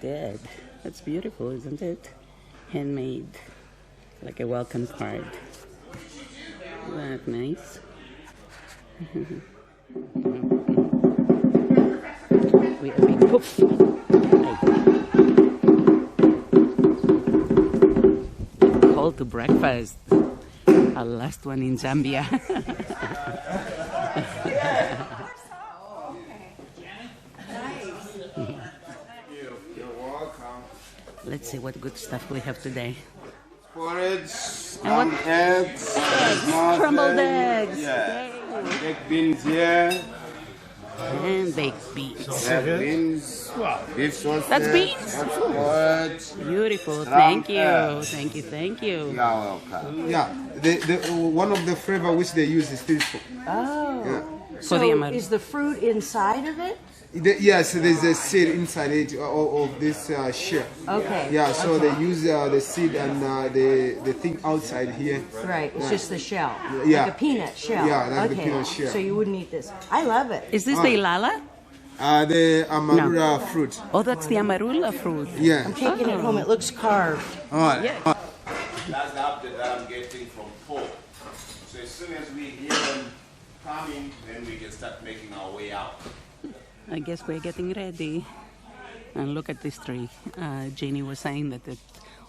did. That's beautiful, isn't it? Handmade, like a welcome card. Isn't that nice? We are being poof. Call to breakfast. Our last one in Zambia. Let's see what good stuff we have today. Porridge, eggs, scrambled eggs. Yeah. Baked beans here. And baked beans. Beans, beef sausage. That's beans? Porridge. Beautiful. Thank you. Thank you. Thank you. You're welcome. Yeah, one of the flavor which they use is this. Oh. Yeah. So is the fruit inside of it? Yes, there's a seed inside it of this shell. Okay. Yeah, so they use the seed and the thing outside here. Right, it's just the shell. Yeah. Like a peanut shell. Yeah, like the okay. peanut shell. So you wouldn't eat this. I love it. Is this the ilala? The Amarula fruit. Oh, that's the Amarula fruit. Yeah. I'm taking it home. It looks carved. All right. Yeah. That's the update that I'm getting from Paul. So as soon as we hear them coming, then we can start making our way out. I guess we're getting ready. And look at this tree. Jenny was saying that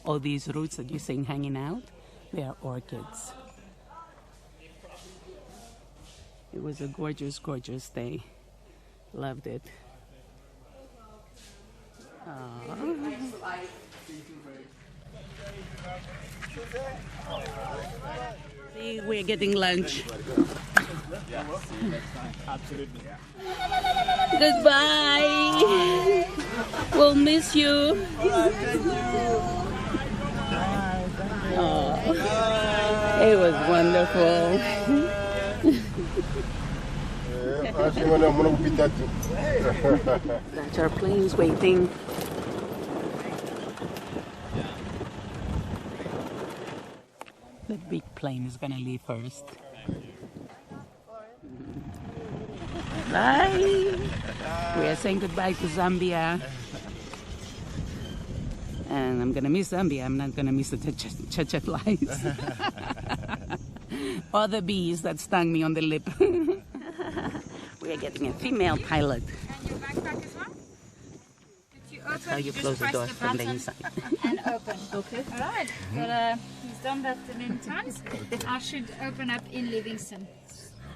all these roots that you're seeing hanging out, they are orchids. It was a gorgeous, gorgeous day. Loved it. See, we're getting lunch. Absolutely. Goodbye. We'll miss you. Oh, it was wonderful. That's our planes waiting. The big plane is gonna leave first. Bye. We are saying goodbye to Zambia. And I'm gonna miss Zambia. I'm not gonna miss the cha-cha flies. Or the bees that stung me on the lip. We are getting a female pilot. And your backpack as well? If you That's open, how you close the press door from the button inside. and open. Okay. All right. But he's done that many times. I should open up in Livingston.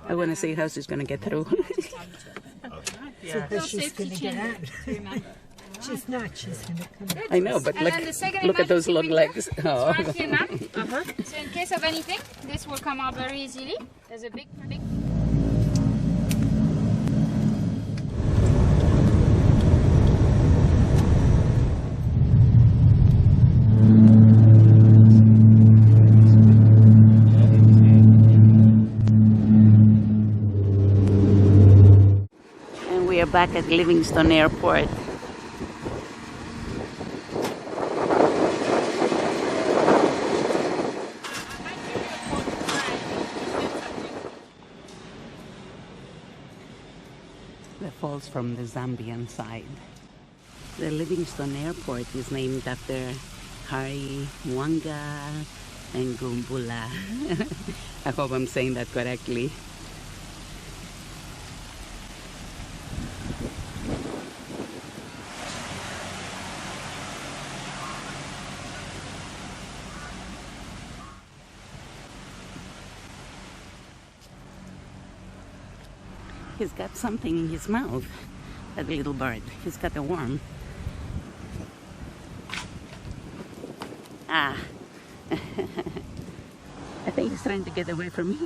I want to see how she's gonna get through. Yeah. She's going to get out. She's not. She's going to come out. I know, but And then the second look at those long emergency legs. window, Oh. it's right here, ma'am. So in case of anything, this will come out very easily. There's a big. And we are back at Livingston Airport. The falls from the Zambian side. The Livingston Airport is named after Hari Mwanga and Gumbula. I hope I'm saying that correctly. He's got something in his mouth, that little bird. He's got a worm. Ah. I think he's trying to get away from me.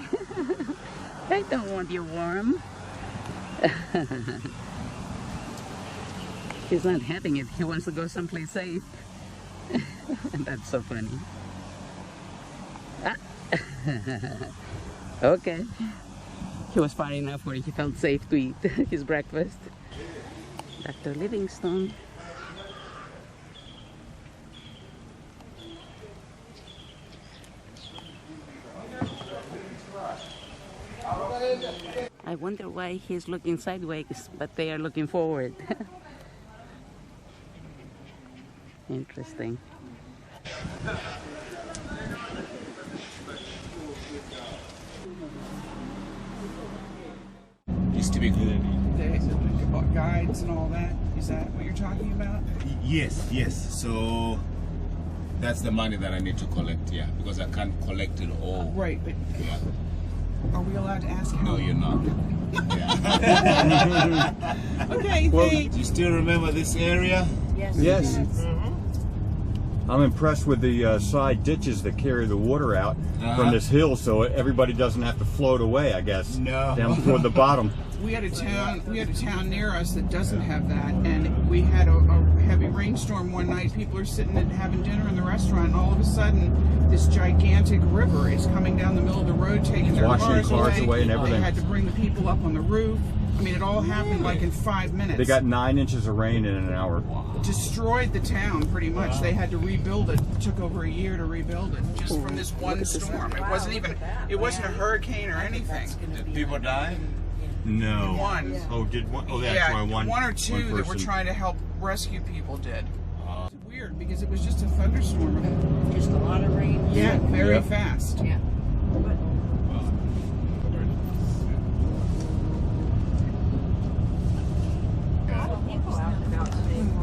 I don't want your worm. He's not having it. He wants to go someplace safe. That's so funny. Ah. Okay. He was far enough where he felt safe to eat his breakfast. Dr. Livingstone. I wonder why he's looking sideways, but they are looking forward. Interesting. Used to be good. They bought guides and all that. Is that what you're talking about? Yes. So that's the money that I need to collect, yeah, because I can't collect it all. Right, but Yeah. are we allowed to ask him? No, you're not. Okay, Well, thanks. Do you still remember this area? Yes. I'm impressed with the side ditches that carry the water out from this hill, so everybody doesn't have to float away, I guess. No. Down toward the bottom. We had a town near us that doesn't have that, and we had a heavy rainstorm one night. People are sitting and having dinner in the restaurant, and all of a sudden, this gigantic river is coming down the middle of the road, taking their Washing cars away and everything. They had to bring the people up on the roof. I mean, it all happened like in 5 minutes. They got 9 inches of rain in an hour. Destroyed the town pretty much. They had to rebuild it. It took over a year to rebuild it just from this one storm. It wasn't a hurricane or anything. Did people die? No. One. Oh, did one? Oh, that's Yeah, why one or two that were person. trying to help rescue people did. It's weird because it was just a thunderstorm. Just a lot of rain. Yeah, very Yeah. fast. Yeah.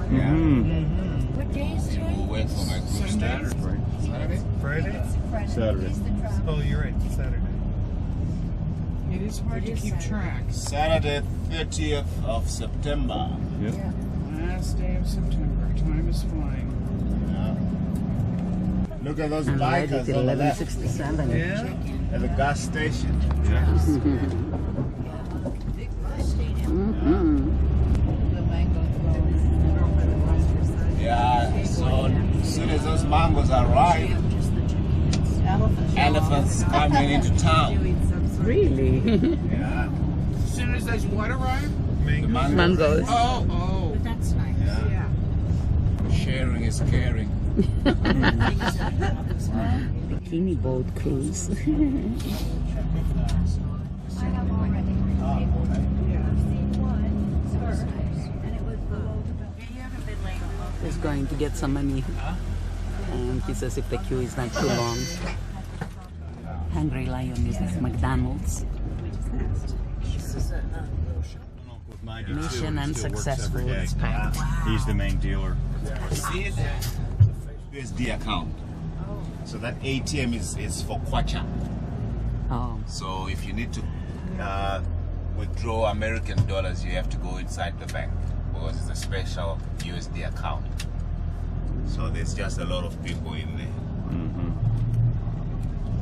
Mm-hmm. What day is today? We'll wait for my crew Sunday. start. Saturday? Friday? Saturday. Oh, you're right. Saturday. It is hard to keep track. Saturday, 30th of September. Yep. Last day of September. Time is flying. Yeah. Look at those And right at bikers over there 11:67. Yeah. at the gas station. Yeah, so as soon as those mangoes arrive, elephants coming into town. Really? Yeah. As soon as those what arrive? The Mangoes. Oh. That's nice. Yeah. Sharing is caring. Bikini boat cruise. He's going to get some money. And he says if the queue is not too long. Hungry Lion is this McDonald's. Mission unsuccessful. It's packed. He's the main dealer. See it? USD account. So that ATM is for Kwacha. Oh. So if you need to withdraw American dollars, you have to go inside the bank because it's a special USD account. So there's just a lot of people in there.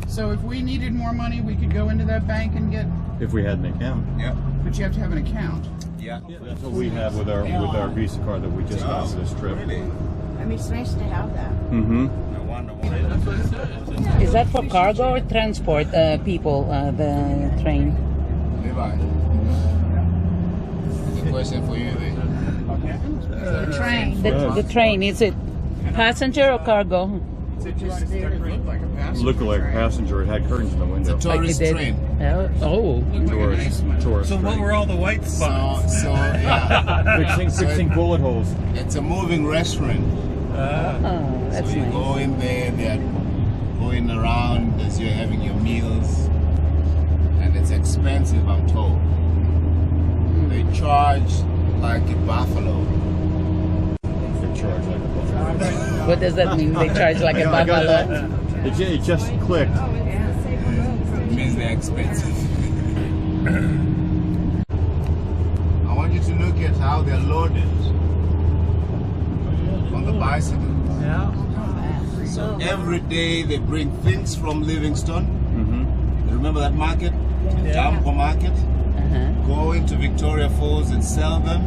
So if we needed more money, we could go into that bank and get. If we had an account. Yeah. But you have to have an account. Yeah. That's what we have with our Visa card that we just got for this trip. Really? I mean, it's nice to have that. Mm-hmm. I wonder why. Is that for cargo or transport people, the train? Levi. There's a question for you there. The train. The train, is it passenger or cargo? Looked like a passenger. Looked like a train. passenger. It had curtains in the window. It's a tourist Like it did. train. Oh. Looked like a nice one. Tourist So what train. were all the white spots? So yeah, Fixing bullet holes. it's a moving restaurant. Oh, that's So you nice. go in there, they're going around as you're having your meals, and it's expensive, I'm told. They charge like in Buffalo. They charge like a buffalo. What does that mean? They charge like a I got buffalo? It just clicked. It means they're expensive. I want you to look at how they're loaded on the bicycle. Yeah. So every day they bring things from Livingston. Mm-hmm. Remember that market? Jambo market? Uh-huh. Go into Victoria Falls and sell them.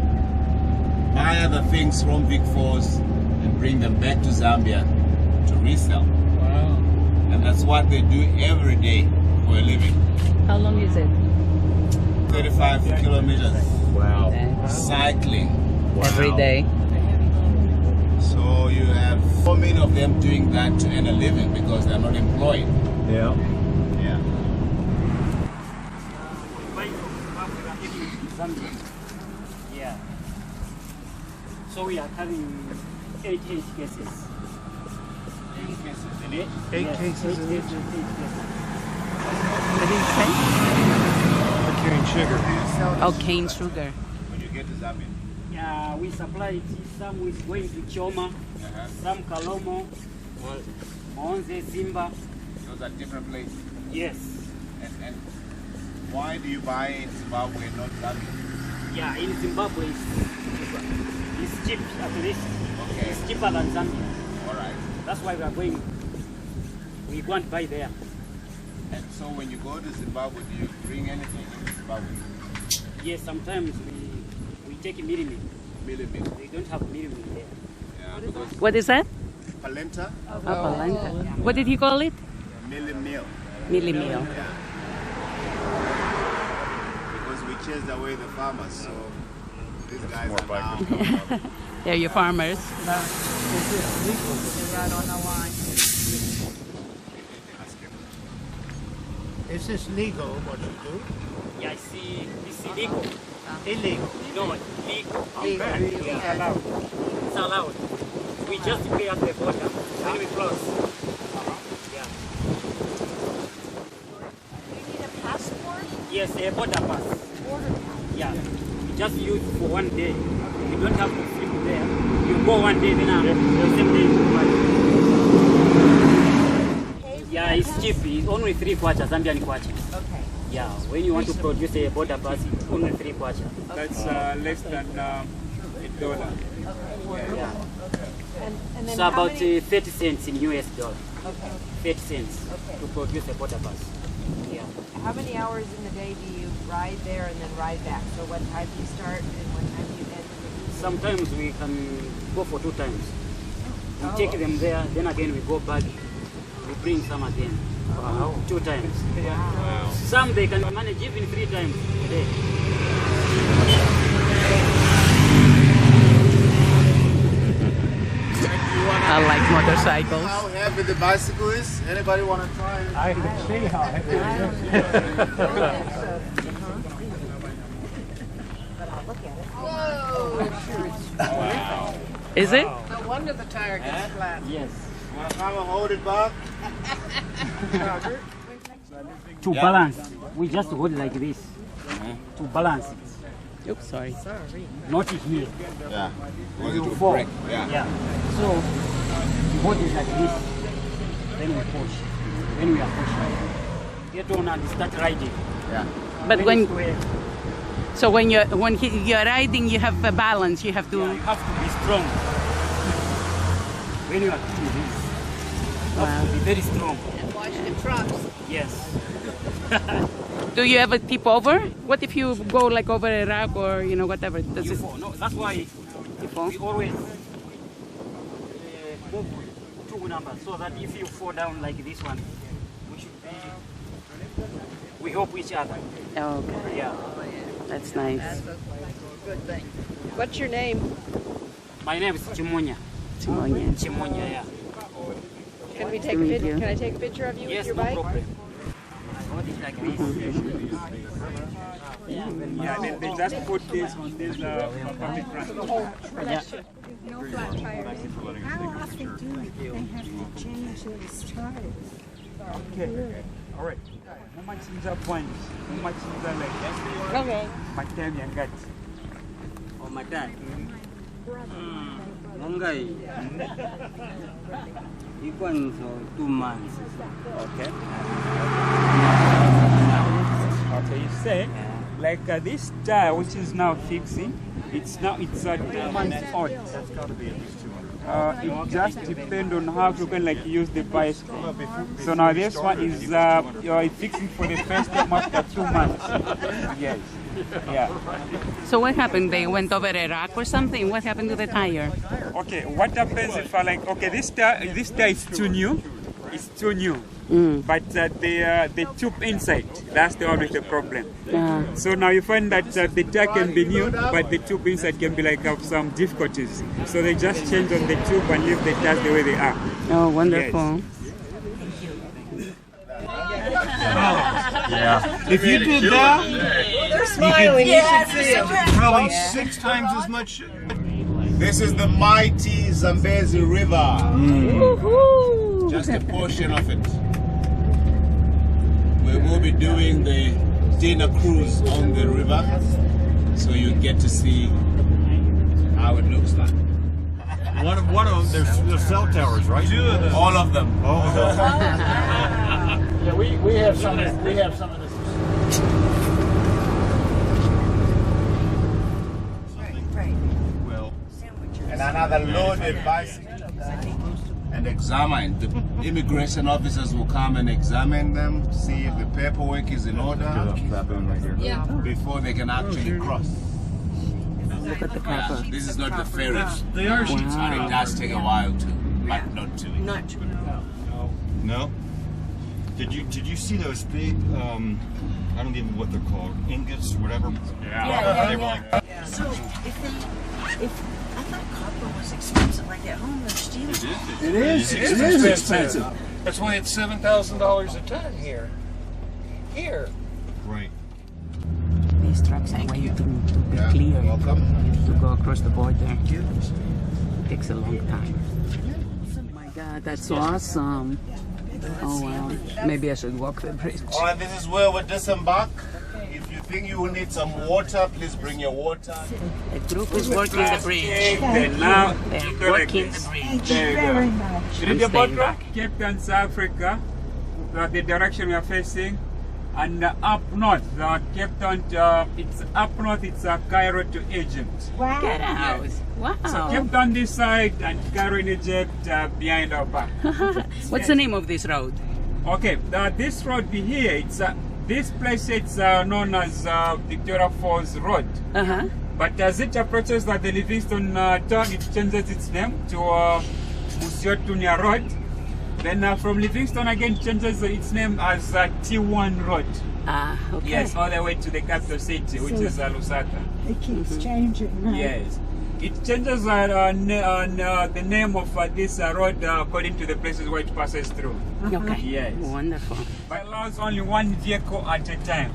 Buy other things from Vic Falls and bring them back to Zambia to resell. Wow. And that's what they do every day for a living. How long is it? 35 kilometers Wow. cycling. Every day. So you have so many of them doing that to earn a living because they're not employed. Yeah. Yeah. Yeah. So we are having 8 cases. 8 cases in it? 8 Yes, cases in each. What did you say? Cane sugar. Oh, cane sugar. When you get to Zambia? Yeah, we supply it. Some is going to Choma, some Kalomo, Onze, Zimba. Those are different places. Yes. And why do you buy in Zimbabwe and not Zambia? Yeah, in Zimbabwe it's cheap at least. Okay. It's cheaper than Zambia. Alright. That's why we are going. We go and buy there. And so when you go to Zimbabwe, do you bring anything in Zimbabwe? Yes, sometimes we take milimi. Milimi. We don't have milimi there. Yeah, because What is that? polenta, Polenta. What did he call it? milli-meal. Milli meal. Yeah. Because we chased away the farmers, so these guys are now. They're your farmers. They're right on the line. Is this legal, what you do? Yeah, I see. It's illegal. Illegal. No, legal. Legal. Yeah. Allowed. It's allowed. We just pay at the border when we close. Yeah. You need a passport? Yes, a border pass. Yeah. We just use for 1 day. You don't have to sleep there. You go 1 day, then the same day you come back. Yeah, it's cheap. It's only 3 kwacha, Zambian kwacha. Okay. Yeah, when you want to produce a border pass, it's only 3 kwacha. That's less than $1. Yeah. And then So how about many- 30 cents in US dollar. Okay. 30 cents Okay. to produce a border pass. Yeah. How many hours in the day do you ride there and then ride back? So what time do you start and what time do you end? Sometimes we can go for 2 times. We take them there, then again we go back. We bring some again. 2 times. Wow. Some they can manage even 3 times a day. I like motorcycles. How heavy the bicycle is? Anybody want to try it? I can see how heavy it Is it? No wonder the tire gets flat. Yes. Want to come and hold it back? To balance, we just hold like this. To balance it. Oops, sorry. Not here. Yeah. You fall. Yeah. Yeah. So you hold it like this. Then we push. When we are pushing, get on and start riding. Yeah. But when it's so when you're riding, you have a balance. You have to. yeah, you have to be strong. When you are doing this, you have to be very strong. And watch the trucks. Yes. Do you ever tip over? What if you go like over a rock or whatever? Does You it fall. No, that's why you fall? we always go for 2 numbers so that if you fall down like this one, we help each other. Oh, okay, Yeah. that's nice. Good thing. What's your name? My name is Chimonya. Timonya. Chimonya, yeah. Can we take to a meet picture? you. Can I take a picture of you Yes, with your no bike? problem. Hold it like this. Yeah, then they just put this on this public transport. Yeah. No flat tires. How often do they have to change those tires? Okay. All right. Mumachiza points. Mumachiza like Okay. matemi yangati. Oh, my dad. Longai. Equals 2 months. Okay. Okay, you say like this tire which is now fixing, it's 2 months old. That's got to be at least 200. It just depends on how you can like use the bicycle. So now this one is you're fixing for the first time after 2 months. Yes. Yeah. So what happened? They went over a rock or something? What happened to the tire? Okay, what happens if I like this tire is too new. It's too new. But the tube inside, that's the one with the problem. So now you find that the tire can be new, but the tube inside can be like have some difficulties. So they just change on the tube and leave the tires the way they are. Oh, wonderful. Yeah. If you did that, They're smiling. You should see them. probably 6 times as much This is the mighty Zambezi River. Woohoo! Just a portion of it. We will be doing the dinner cruise on the river, so you get to see how it looks like. One of them, there's the cell towers, right? All of them. Yeah, we have some. We have some of this. Well, And another loaded bicycle. And examine. The immigration officers will come and examine them, see if the paperwork is in order Yeah. before they can actually cross. Look at the crabber. This is not the ferry. They are sheets. And it does take a while to, but not too. no. Did you see those big? I don't even know what they're called. Ingots, whatever. Yeah. They were like, So if I thought copper was expensive, like at home they're stealing. It is expensive. That's why it's $7,000 a ton here. Here. right. These trucks are waiting to be Yeah, cleared welcome. to go across the border. It takes a long time. Oh my God, that's awesome. Oh wow, maybe I should walk the bridge. Alright, this is where we disembark. If you think you will need some water, please bring your water. The group is working the bridge. And now They're working the bridge. there you Very go. much. You need the boat rock? Cape Town, South Africa, the direction we are facing, and up north, Cape Town, it's up north, it's Cairo to Egypt. Wow. Get out. Wow. So Cape Town this side and Cairo in Egypt behind our back. What's the name of this road? Okay, this road here, it's this place it's known as Victoria Falls Road. Uh-huh. But as it approaches the Livingstone town, it changes its name to Musyotunya Road. Then from Livingstone again changes its name as T1 Road. Ah, okay. Yes, all the way to the capital city, which is Lusaka. It keeps changing, right? Yes. It changes the name of this road according to the places where it passes through. Okay. Yes. Wonderful. But allows only one vehicle at a time.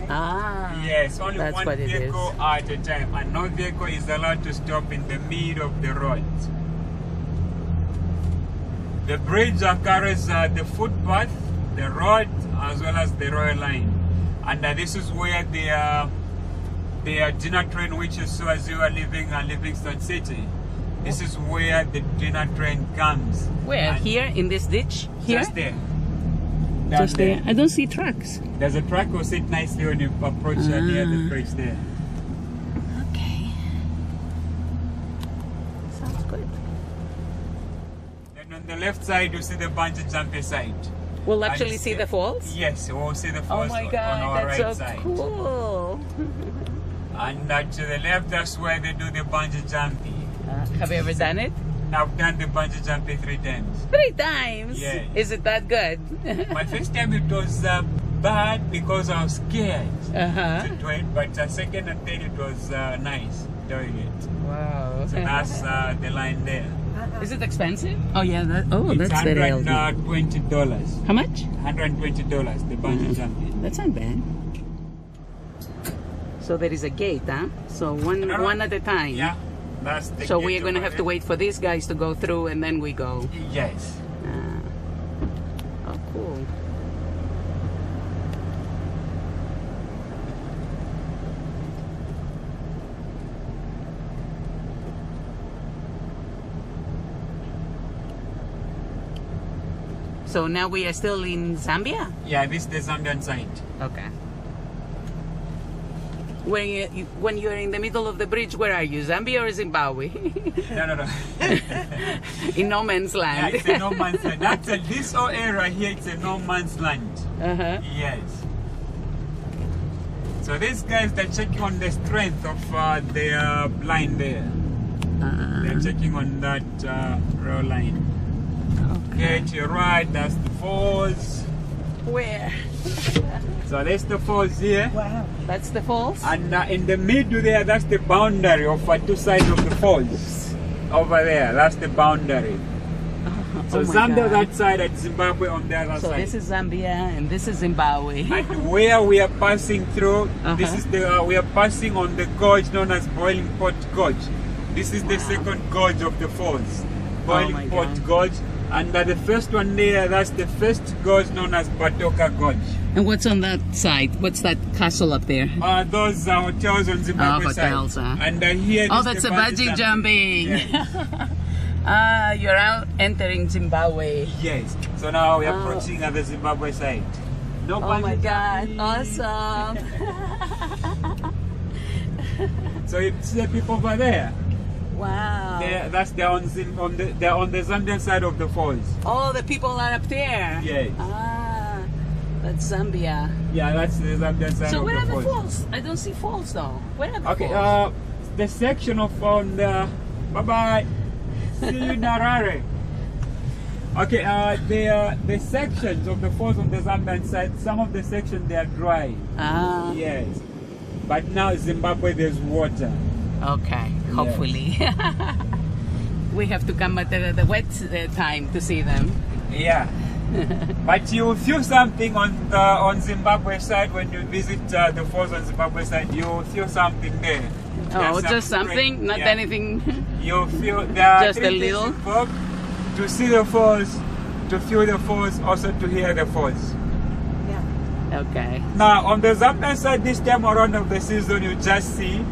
Ah. Yes, only that's one what it vehicle is. at a time, and no vehicle is allowed to stop in the middle of the road. The bridge carries the footpath, the road, as well as the rail line, and this is where the dinner train, which you saw as you are leaving Livingston City. This is where the dinner train comes. Where? And Here in this ditch? Here? Just there. Just there. I don't see trucks. There's a truck will sit nicely when you approach near the bridge there. Okay. Sounds good. Then on the left side you see the bungee jumping side. We'll actually see the falls? Yes, we'll see the Oh falls my on God, our that's right so side. cool. And to the left, that's where they do the bungee jumping. Have you ever done it? I've done the bungee jumping 3 times. 3 times? Yes. Is it that good? My first time it was bad because I was scared Uh-huh. to do it, but second and third it was nice doing it. Wow. So that's the line there. Is it expensive? Oh yeah, that's It's very healthy. $120. How much? $120, the bungee jumping. That's not bad. So there is a gate, huh? So one at a time. Yeah, that's the So gate we're going to over have to there. wait for these guys to go through and then we go. Yes. Oh, cool. So now we are still in Zambia? Yeah, this is the Zambian side. Okay. When you're in the middle of the bridge, where are you? Zambia or Zimbabwe? No. In no man's Yeah, land. it's a no man's land. That's this whole area here, it's a no man's land. Uh-huh. Yes. So these guys, they're checking on the strength of their line there. They're checking on that rail line. Okay, to your right, that's the falls. Where? So that's the falls here. Wow. That's the falls? And in the middle there, that's the boundary of 2 sides of the falls. Over there, that's the boundary. So Oh my Zambia God. that side and Zimbabwe on the other So side. this is Zambia and this is Zimbabwe. And where we are passing through, this is the we are passing on the gorge known as Boiling Pot Gorge. This is the second gorge of the falls, Boiling Pot God. Gorge. And the first one there, that's the first gorge known as Batoka Gorge. And what's on that side? What's that castle up there? Those are hotels on Zimbabwe hotels, side. And here oh, is that's the a bungee jumping. Yes. You're out entering Zimbabwe. Yes. So now we're approaching the Zimbabwe side. No Oh my God! jumping. Awesome. So you see the people over there. Wow. They're on the Zambian side of the falls. Oh, the people are up there. Yes. That's Zambia. Yeah, that's the Zambian side So of where the are the falls. falls? I don't see falls though. Where are the Okay, falls? the section of on the bye-bye. See you in Harare. Okay, the sections of the falls on the Zambian side, some of the sections they are dry. Yes. But now Zimbabwe there's water. Okay, hopefully. We have to come at the wet time to see them. Yeah. But you will feel something on Zimbabwe side when you visit the falls on Zimbabwe side. You will feel something there. Oh, just something, not anything. You'll feel there just a little. To see the falls, to feel the falls, also to hear the falls. Yeah. Okay. Now on the Zambian side, this time around of the season, you just see,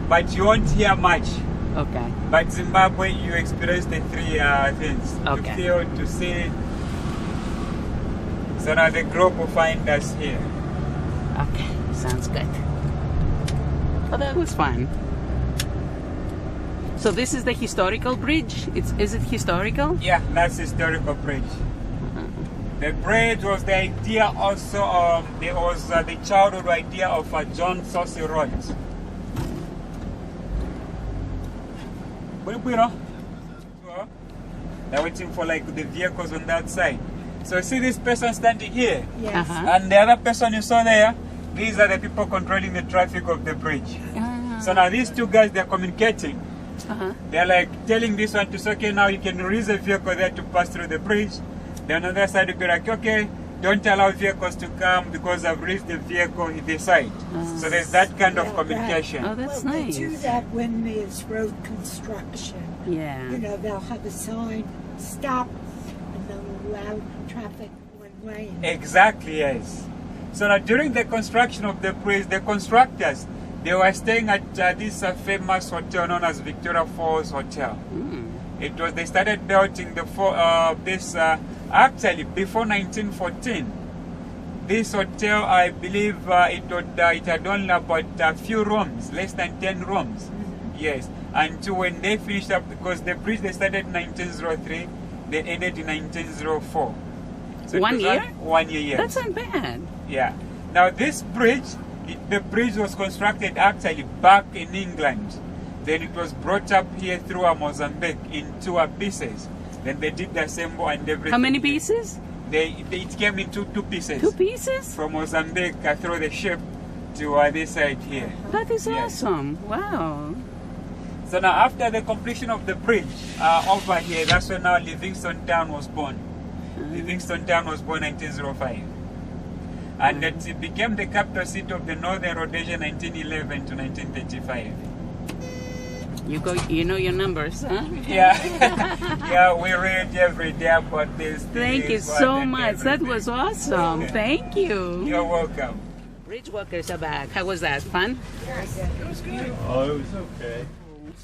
but you won't hear much. Okay. But Zimbabwe, you experience the three things: Okay. to feel, to see. So now the group will find us here. Okay, sounds good. Oh, that was fun. So this is the historical bridge? Is it historical? Yeah, that's historical bridge. The bridge was the idea also, there was the childhood idea of John Saucy Rhodes. They're waiting for like the vehicles on that side. So see this person standing here? Yes. And the other person you saw there, these are the people controlling the traffic of the bridge. So now these two guys, they're communicating. They're like telling this one to say, okay, now you can release a vehicle there to pass through the bridge. Then on the other side, you'll be like, okay, don't allow vehicles to come because I've released the vehicle in the side. So there's that kind of communication. Oh, that's Well, nice. they do that when there's road construction. Yeah. You know, they'll have a sign, stop, and they'll allow traffic one way. Exactly, yes. So now during the construction of the bridge, the constructors, they were staying at this famous hotel known as Victoria Falls Hotel. It was, they started building this actually before 1914. This hotel, I believe it had only about a few rooms, less than 10 rooms. Yes, until when they finished up, because the bridge they started in 1903, they ended in 1904. So 1 year? 1 year, yes. That's not bad. Yeah. Now this bridge, the bridge was constructed actually back in England. Then it was brought up here through Mozambique in two pieces. Then they did the assemble and everything. How many pieces? It came in two pieces. 2 pieces? From Mozambique through the ship to this side here. That is awesome. Wow. So now after the completion of the bridge over here, that's when now Livingstone Town was born. Livingstone Town was born in 1905. And it became the capital city of the Northern Rhodesia 1911 to 1935. You know your numbers, huh? Yeah. Yeah, we read every day about this. Thank you so much. That was awesome. Thank you. You're welcome. Bridge walkers are back. How was that? Fun? It was good. Oh, it was okay.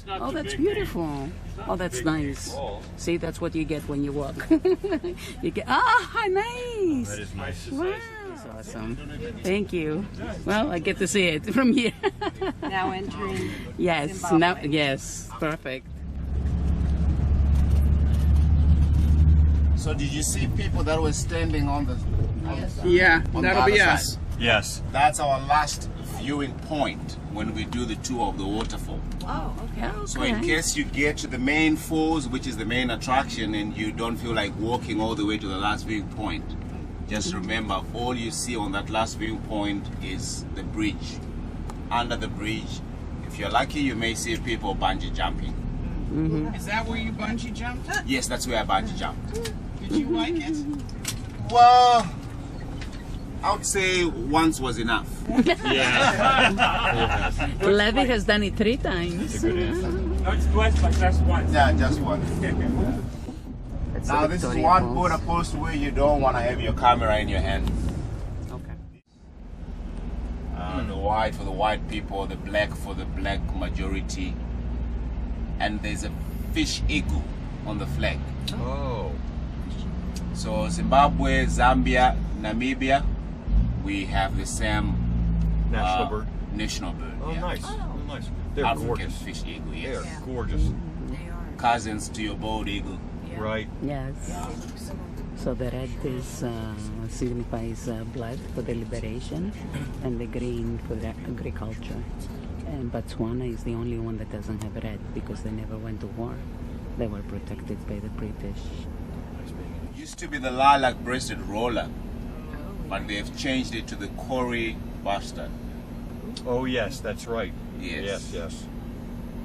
Oh, that's beautiful. Oh, that's nice. See, that's what you get when you walk. You get, nice. That is nice. Wow. That's awesome. Thank you. Well, I get to see it from here. Now entering Yes, Zimbabwe. now, yes, perfect. So did you see people that were standing on the Yeah, on the that'll be other us. side? Yes. That's our last viewing point when we do the tour of the waterfall. Oh, okay. So in case you get to the main falls, which is the main attraction, and you don't feel like walking all the way to the last viewing point, just remember all you see on that last viewing point is the bridge. Under the bridge, if you're lucky, you may see people bungee jumping. Is that where you bungee jumped? Yes, that's where I bungee jumped. Did you like it? Well, I would say once was enough. Yeah. Levy has done it 3 times. That's a good answer. Not twice, but just once. Yeah, just once. It's Now a this is Victoria one Falls. border post where you don't want to have your camera in your hand. Okay. The white for the white people, the black for the black majority. And there's a fish eagle on the flag. Oh. So Zimbabwe, Zambia, Namibia, we have the same National bird. national bird. Oh, yeah. nice. Oh, nice. They're African gorgeous. fish eagle, yes. They're gorgeous. Cousins to your bald eagle. Right. Yes. So the red is signifies blood for the liberation, and the green for the agriculture. And Botswana is the only one that doesn't have red because they never went to war. They were protected by the British. Used to be the lilac-breasted roller, but they've changed it to the Kori bastard. Oh, yes, that's right. Yes. Yes, yes.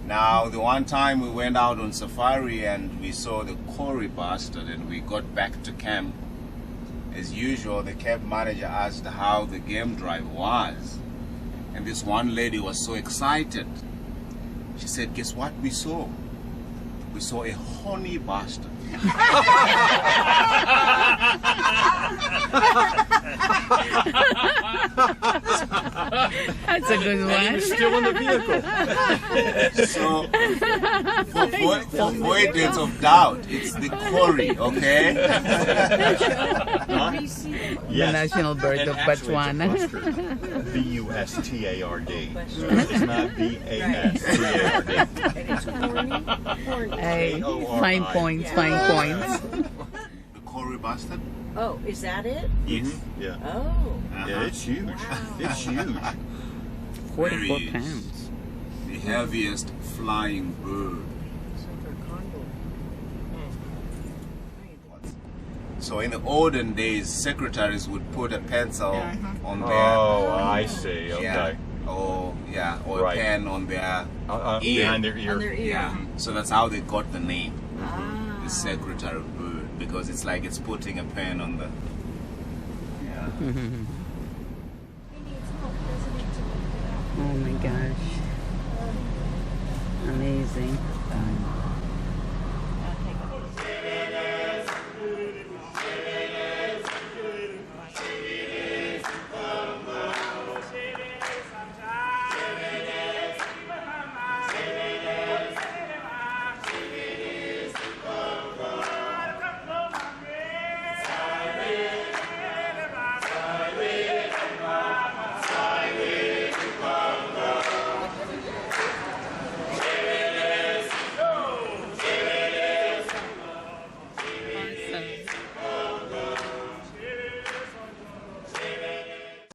Now, the one time we went out on safari and we saw the Kori bastard and we got back to camp, as usual, the camp manager asked how the game drive was. And this one lady was so excited. She said, guess what we saw? We saw a honey bastard. That's a good one. He was still in the vehicle. So, for avoidance of doubt, it's the Kori, okay? The national bird And of actually, Botswana. it's a bustard. B-U-S-T-A-R-D. It's not B-A-S-T-A-R-D. Hey, K-O-R-I. fine points, fine points. The Kori bastard? Oh, is that it? Yes. Yeah. Oh. Yeah, it's huge. It's huge. 44 Very pounds. The heaviest flying bird. So in the olden days, secretaries would put a pencil on their Oh, I see. Okay. yeah, or Right. a pen on their ear. Behind their ear. On their ear. Yeah, so that's how they got the name, the secretary bird, because it's like it's putting a pen on the. Yeah. Oh my gosh. Amazing.